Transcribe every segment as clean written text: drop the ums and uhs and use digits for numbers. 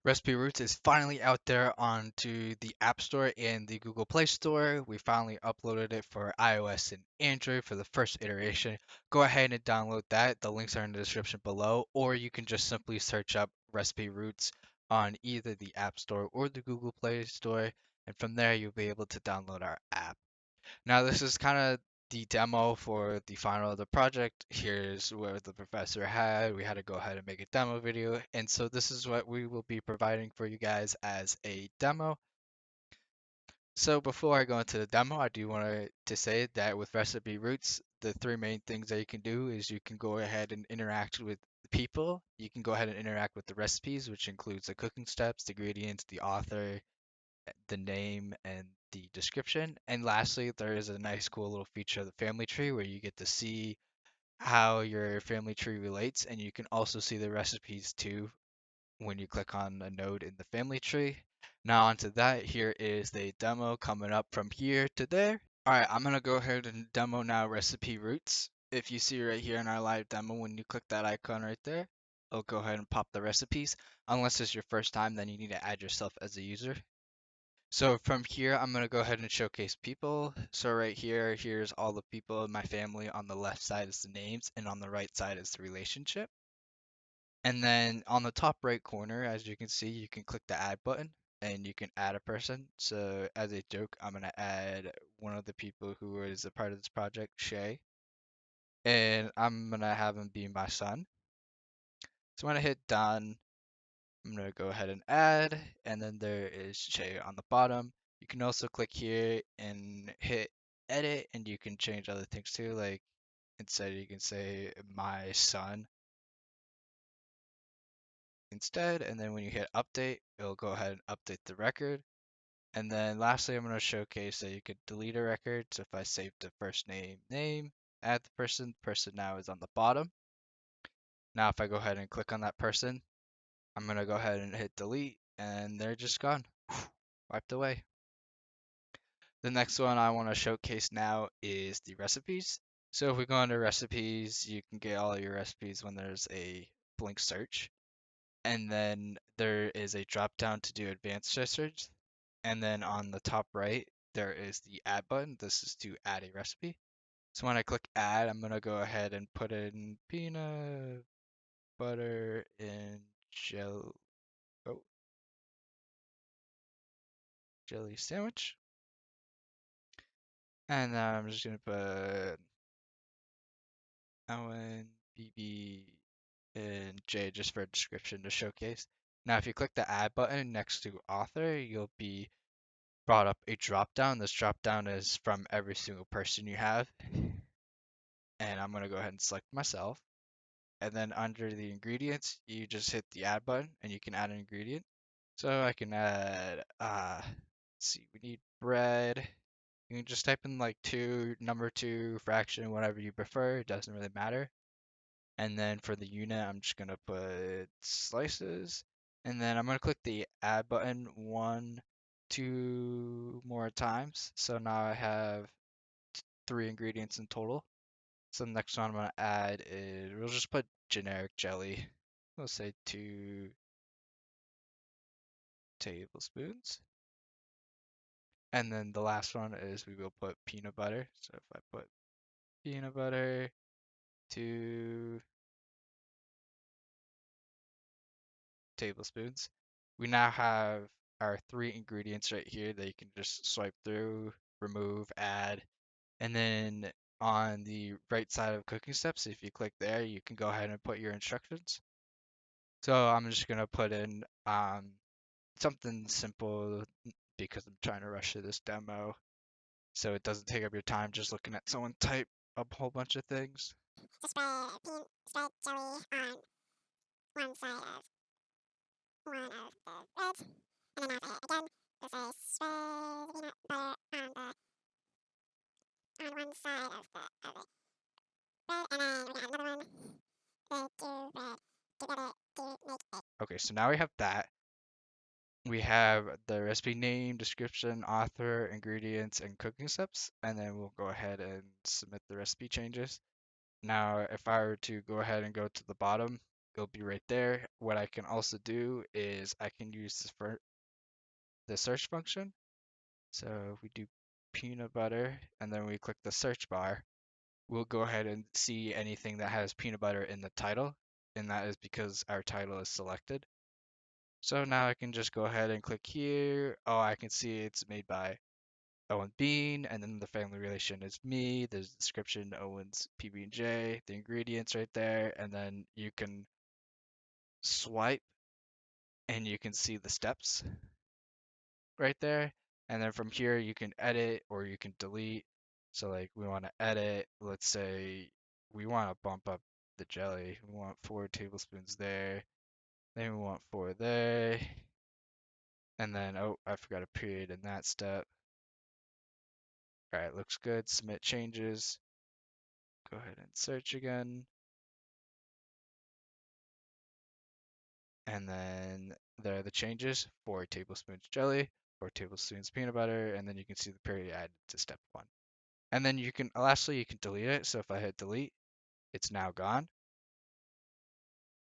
Recipe Roots is finally out there onto the App Store and the Google Play Store. We finally uploaded it for iOS and Android for the first iteration. Go ahead and download that. The links are in the description below, or you can just simply search up Recipe Roots on either the App Store or the Google Play Store, and from there you'll be able to download our app. Now, this is kind of the demo for the final of the project. Here's where the professor had. We had to go ahead and make a demo video. And so this is what we will be providing for you guys as a demo. So before I go into the demo, I do want to say that with Recipe Roots, the three main things that you can do is you can go ahead and interact with the people. You can go ahead and interact with the recipes, which includes the cooking steps, the ingredients, the author, the name and the description. And lastly, there is a nice, cool little feature of the family tree where you get to see how your family tree relates, and you can also see the recipes too when you click on a node in the family tree. Now, onto that, here is the demo coming up from here to there. All right, I'm gonna go ahead and demo now recipe roots. If you see right here in our live demo, when you click that icon right there, it'll go ahead and pop the recipes. Unless it's your first time, then you need to add yourself as a user. So from here, I'm going to go ahead and showcase people. So right here, here's all the people in my family. On the left side is the names, and on the right side is the relationship. And then on the top right corner, as you can see, you can click the add button and you can add a person. So as a joke, I'm going to add one of the people who is a part of this project, Shay, and I'm going to have him be my son. So I'm going to hit done. I'm gonna go ahead and add, and then there is Shay on the bottom. You can also click here and hit edit, and you can change other things too. Like instead, you can say my son instead, and then when you hit update, it'll go ahead and update the record. And then lastly, I'm gonna showcase that you could delete a record. So if I save the first name, add the person now is on the bottom. Now if I go ahead and click on that person, I'm gonna go ahead and hit delete, and they're just gone, wiped away. The next one I want to showcase now is the recipes. So if we go into recipes, you can get all your recipes when there's a blink search. And then there is a drop down to do advanced search. And then on the top right, there is the add button. This is to add a recipe. So when I click add, I'm going to go ahead and put in peanut butter and oh, jelly sandwich. And then I'm just going to put Owen, BB, and J just for a description to showcase. Now, if you click the add button next to author, you'll be brought up a drop down. This drop down is from every single person you have. And I'm going to go ahead and select myself. And then under the ingredients, you just hit the add button and you can add an ingredient. So I can add, let's see, we need bread. You can just type in like number two, fraction, whatever you prefer. It doesn't really matter. And then for the unit, I'm just gonna put slices. And then I'm gonna click the add button two more times. So now I have three ingredients in total. So the next one I'm gonna add is, we'll just put generic jelly. We'll say 2 tablespoons. And then the last one is we will put peanut butter. So if I put peanut butter, 2 tablespoons. We now have our three ingredients right here that you can just swipe through, remove, add, and then on the right side of cooking steps, if you click there, you can go ahead and put your instructions. So I'm just gonna put in something simple because I'm trying to rush through this demo, so it doesn't take up your time just looking at someone type a whole bunch of things. To spread jelly on one side of one of the breads, and then after it again, just say spread peanut butter on one side of the bread, and then we got another one. The two bread together to make it. Okay, so now we have that. We have the recipe name, description, author, ingredients, and cooking steps, and then we'll go ahead and submit the recipe changes. Now, if I were to go ahead and go to the bottom, it'll be right there. What I can also do is I can use this for the search function. So if we do peanut butter and then we click the search bar, we'll go ahead and see anything that has peanut butter in the title, and that is because our title is selected. So now I can just go ahead and click here. Oh, I can see it's made by Owen Bean, and then the family relation is me. There's the description, Owen's PB&J, the ingredients right there, and then you can swipe and you can see the steps right there. And then from here you can edit or you can delete. So like we want to edit, let's say we want to bump up the jelly. We want 4 tablespoons there. Then we want 4 there. And then, oh, I forgot a period in that step. All right, looks good. Submit changes. Go ahead and search again. And then there are the changes. 4 tablespoons jelly, 4 tablespoons peanut butter, and then you can see the period added to step 1. And then you can, lastly, you can delete it. So if I hit delete, it's now gone.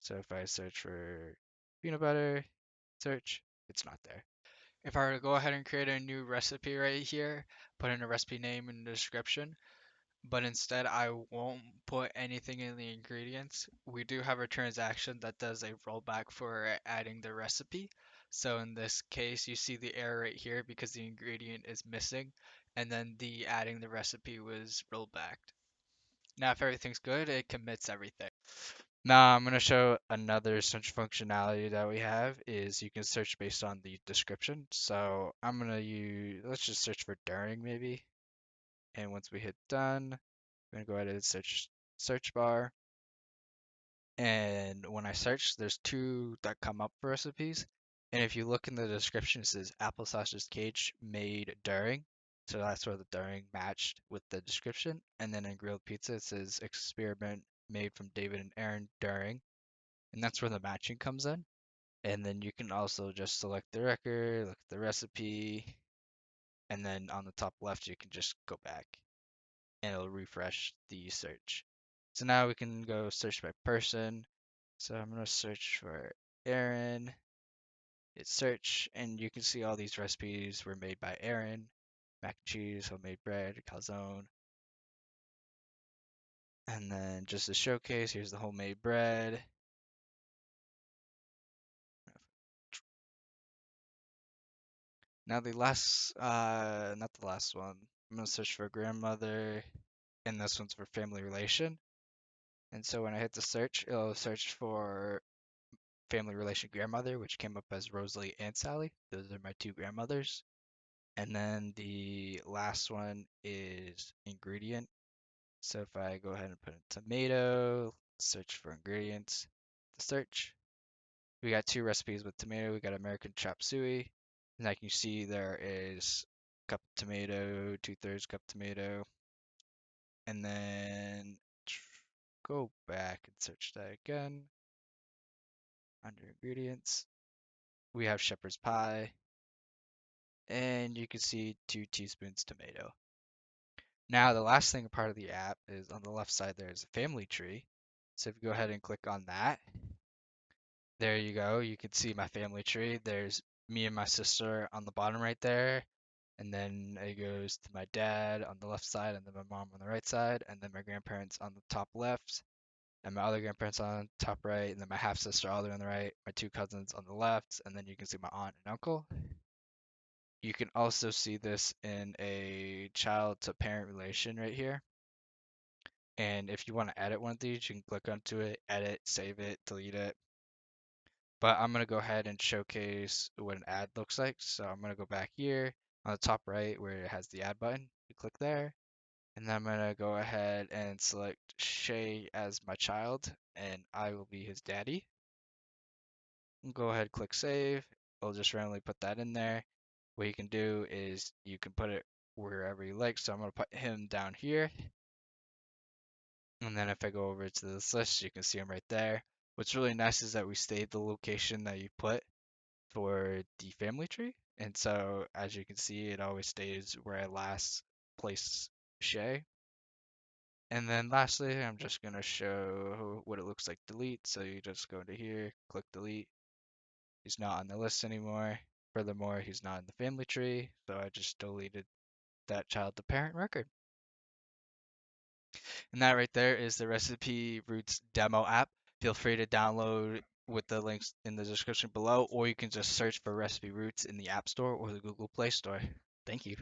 So if I search for peanut butter, search, it's not there. If I were to go ahead and create a new recipe right here, put in a recipe name and description, but instead I won't put anything in the ingredients. We do have a transaction that does a rollback for adding the recipe. So in this case, you see the error right here because the ingredient is missing, and then the adding the recipe was rolled back. Now, if everything's good, it commits everything. Now, I'm going to show another search functionality that we have is you can search based on the description. So I'm going to use, let's just search for during maybe. And once we hit done, I'm going to go ahead and search bar. And when I search, there's 2 that come up for recipes. And if you look in the description, it says apple sausage cage made during. So that's where the during matched with the description. And then in grilled pizza, it says experiment made from David and Aaron during. And that's where the matching comes in. And then you can also just select the record, look at the recipe, and then on the top left, you can just go back and it'll refresh the search. So now we can go search by person. So I'm going to search for Aaron, hit search, and you can see all these recipes were made by Aaron. Mac and cheese, homemade bread, calzone. And then just a showcase, here's the homemade bread. Now the last, not the last one. I'm gonna search for grandmother, and this one's for family relation. And so when I hit the search, it'll search for family relation grandmother, which came up as Rosalie and Sally. Those are my 2 grandmothers. And then the last one is ingredient. So if I go ahead and put in tomato, search for ingredients, the search, we got 2 recipes with tomato. We got American chop suey, and like you see there is cup tomato, 2/3 cup tomato, and then go back and search that again under ingredients. We have shepherd's pie, and you can see 2 teaspoons tomato. Now the last thing part of the app is on the left side there is a family tree. So if you go ahead and click on that, there you go. You can see my family tree. There's me and my sister on the bottom right there. And then it goes to my dad on the left side, and then my mom on the right side, and then my grandparents on the top left, and my other grandparents on the top right, and then my half sister all the way on the right, my 2 cousins on the left, and then you can see my aunt and uncle. You can also see this in a child to parent relation right here. And if you want to edit one of these, you can click onto it, edit, save it, delete it. But I'm going to go ahead and showcase what an ad looks like. So I'm going to go back here on the top right where it has the add button. You click there. And then I'm going to go ahead and select Shay as my child, and I will be his daddy. And go ahead, click save. I'll just randomly put that in there. What you can do is you can put it wherever you like. So I'm going to put him down here. And then if I go over to this list, you can see him right there. What's really nice is that we stayed the location that you put for the family tree. And so as you can see, it always stays where I last placed Shay. And then lastly, I'm just gonna show what it looks like delete. So you just go into here, click delete. He's not on the list anymore. Furthermore, he's not in the family tree, so I just deleted that child to parent record. And that right there is the Recipe Roots demo app. Feel free to download with the links in the description below, or you can just search for Recipe Roots in the App Store or the Google Play Store. Thank you.